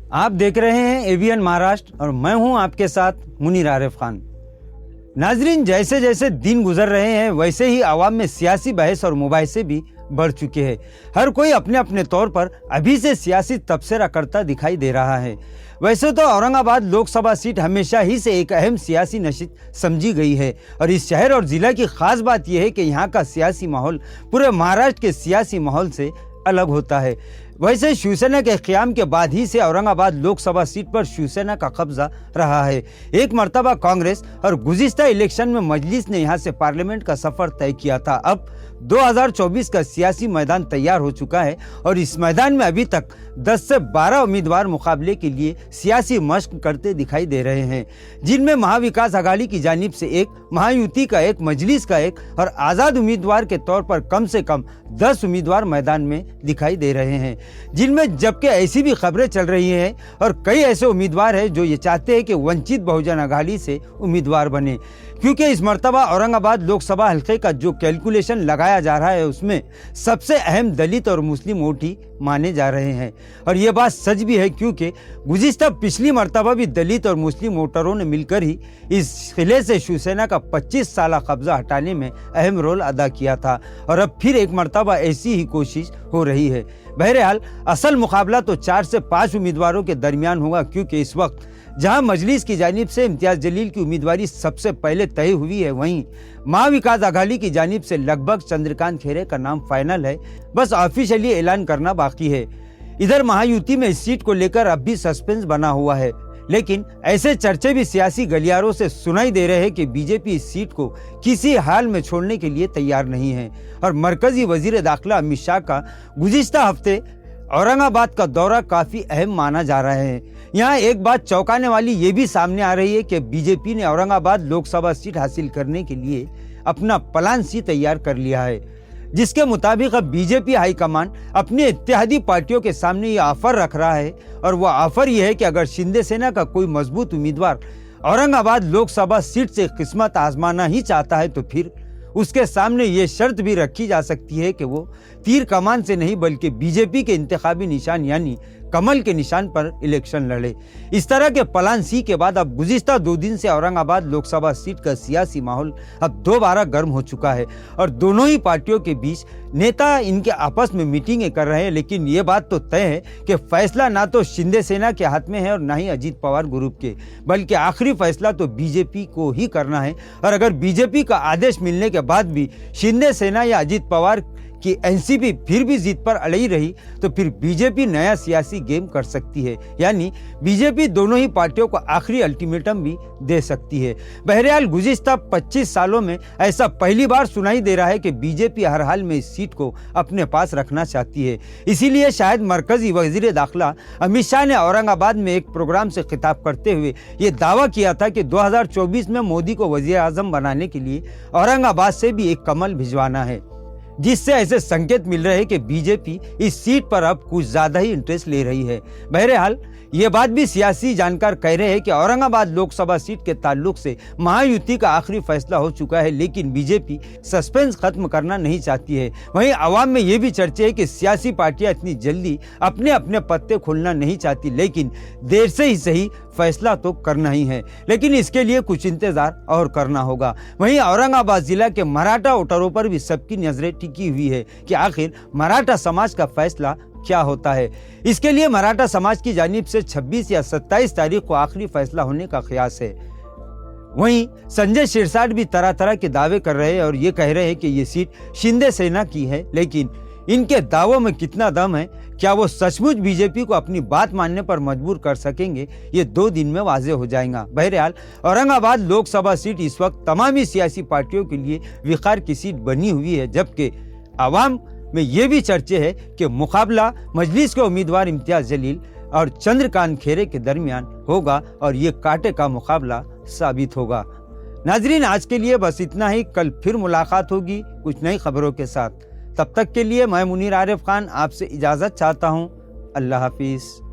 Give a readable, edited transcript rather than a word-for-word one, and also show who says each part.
Speaker 1: आप देख रहे हैं एवीएन महाराष्ट्र और मैं हूं आपके साथ मुनीर आरिफ खान। नाजरीन, जैसे जैसे दिन गुजर रहे हैं वैसे ही आवाम में सियासी बहस और मुबाहिसे भी बढ़ चुके हैं। हर कोई अपने अपने तौर पर अभी से सियासी तबसरा करता दिखाई दे रहा है। वैसे तो औरंगाबाद लोकसभा सीट हमेशा ही से एक अहम सियासी नशित समझी गई है और इस शहर और जिला की खास बात यह है कि यहाँ का सियासी माहौल पूरे महाराष्ट्र के सियासी माहौल से अलग होता है। वैसे शिवसेना के क़याम के बाद ही से औरंगाबाद लोकसभा सीट पर शिवसेना का कब्जा रहा है। एक मर्तबा कांग्रेस और गुज़िश्ता इलेक्शन में मजलिस ने यहां से पार्लियामेंट का सफर तय किया था। अब 2024 का सियासी मैदान तैयार हो चुका है और इस मैदान में अभी तक 10 से 12 उम्मीदवार मुकाबले के लिए सियासी मशक करते दिखाई दे रहे हैं, जिनमें महाविकास आघाड़ी की जानिब से एक, महायुति का एक, मजलिस का एक और आज़ाद उम्मीदवार के तौर पर कम से कम 10 उम्मीदवार मैदान में दिखाई दे रहे हैं, जिनमें जबकि ऐसी भी खबरें चल रही हैं और कई ऐसे उम्मीदवार हैं जो ये चाहते हैं कि वंचित बहुजन आघाड़ी से उम्मीदवार बने, क्योंकि इस मर्तबा औरंगाबाद लोकसभा हल्के का जो कैलकुलेशन लगाया जा रहा है उसमें सबसे अहम दलित और मुस्लिम वोट ही माने जा रहे हैं। और ये बात सच भी है, क्योंकि गुज़िश्ता पिछली मर्तबा भी दलित और मुस्लिम वोटरों ने मिलकर ही इस किले से शिवसेना का 25 साल कब्जा हटाने में अहम रोल अदा किया था और अब फिर एक मर्तबा ऐसी ही कोशिश हो रही है। बहरहाल असल मुकाबला तो 4 से 5 उम्मीदवारों के दरमियान होगा, क्योंकि इस वक्त जहां मजलिस की जानिब से इम्तियाज जलील की उम्मीदवारी सबसे पहले तय हुई है, वहीं महाविकास आघाड़ी की जानिब से लगभग चंद्रकांत खैरे का नाम फाइनल है, बस ऑफिशियली ऐलान करना बाकी है। इधर महायुति में इस सीट को लेकर अब भी सस्पेंस बना हुआ है, लेकिन ऐसे चर्चे भी सियासी गलियारों से सुनाई दे रहे हैं कि बीजेपी इस सीट को किसी हाल में छोड़ने के लिए तैयार नहीं है और मरकजी वजीर दाखिला अमित शाह का गुज़िश्ता हफ्ते औरंगाबाद का दौरा काफी अहम माना जा रहा है। यहाँ एक बात चौंकाने वाली ये भी सामने आ रही है कि बीजेपी ने औरंगाबाद लोकसभा सीट हासिल करने के लिए अपना प्लान सी तैयार कर लिया है, जिसके मुताबिक अब बीजेपी हाईकमान अपनी इत्तेहादी पार्टियों के सामने ये ऑफर रख रहा है और वह ऑफर यह है कि अगर शिंदे सेना का कोई मजबूत उम्मीदवार औरंगाबाद लोकसभा सीट से किस्मत आजमाना ही चाहता है तो फिर उसके सामने ये शर्त भी रखी जा सकती है कि वो तीर कमान से नहीं बल्कि बीजेपी के इंतखाबी निशान यानी कमल के निशान पर इलेक्शन लड़े। इस तरह के प्लान सी के बाद अब गुज़िश्ता 2 दिन से औरंगाबाद लोकसभा सीट का सियासी माहौल अब दोबारा गर्म हो चुका है और दोनों ही पार्टियों के बीच नेता इनके आपस में मीटिंगें कर रहे हैं। लेकिन ये बात तो तय है कि फैसला ना तो शिंदे सेना के हाथ में है और ना ही अजीत पवार ग्रुप के, बल्कि आखिरी फैसला तो बीजेपी को ही करना है। और अगर बीजेपी का आदेश मिलने के बाद भी शिंदे सेना या अजीत पवार कि एनसीपी फिर भी जीत पर अड़ी रही तो फिर बीजेपी नया सियासी गेम कर सकती है, यानी बीजेपी दोनों ही पार्टियों को आखिरी अल्टीमेटम भी दे सकती है। बहरहाल गुज़िश्ता 25 सालों में ऐसा पहली बार सुनाई दे रहा है कि बीजेपी हर हाल में इस सीट को अपने पास रखना चाहती है। इसीलिए शायद मरकजी वजीर दाखिला अमित शाह ने औरंगाबाद में एक प्रोग्राम से खिताब करते हुए ये दावा किया था कि 2024 में मोदी को वजीर आजम बनाने के लिए औरंगाबाद से भी एक कमल भिजवाना है, जिससे ऐसे संकेत मिल रहे हैं कि बीजेपी इस सीट पर अब कुछ ज्यादा ही इंटरेस्ट ले रही है। बहरहाल ये बात भी सियासी जानकार कह रहे हैं कि औरंगाबाद लोकसभा सीट के ताल्लुक से महायुति का आखिरी फैसला हो चुका है, लेकिन बीजेपी सस्पेंस खत्म करना नहीं चाहती है। वहीं आवाम में ये भी चर्चे है कि सियासी पार्टियां इतनी जल्दी अपने अपने पत्ते खोलना नहीं चाहती, लेकिन देर से ही सही फैसला तो करना ही है, लेकिन इसके लिए कुछ इंतजार और करना होगा। वहीं औरंगाबाद जिला के मराठा वोटरों पर भी सबकी नजरें टिकी हुई है कि आखिर मराठा समाज का फैसला क्या होता है। इसके लिए मराठा समाज की जानिब से 26 या 27 तारीख को आखिरी फैसला होने का ख्यास है। वहीं संजय शिरसाट भी तरह तरह के दावे कर रहे हैं और ये कह रहे हैं कि ये सीट शिंदे सेना की है, लेकिन इनके दावों में कितना दम है, क्या वो सचमुच बीजेपी को अपनी बात मानने पर मजबूर कर सकेंगे, ये 2 दिन में वाजे हो जाएगा। बहरहाल औरंगाबाद लोकसभा सीट इस वक्त तमामी सियासी पार्टियों के लिए विकार की सीट बनी हुई है, जबकि आवाम में ये भी चर्चे है कि मुकाबला मजलिस के उम्मीदवार इम्तियाज जलील और चंद्रकांत खैरे के दरमियान होगा और ये कांटे का मुकाबला साबित होगा। नाजरीन, आज के लिए बस इतना ही। कल फिर मुलाकात होगी कुछ नई खबरों के साथ। तब तक के लिए मैं मुनीर आरिफ खान आपसे इजाज़त चाहता हूँ। अल्लाह हाफिज़।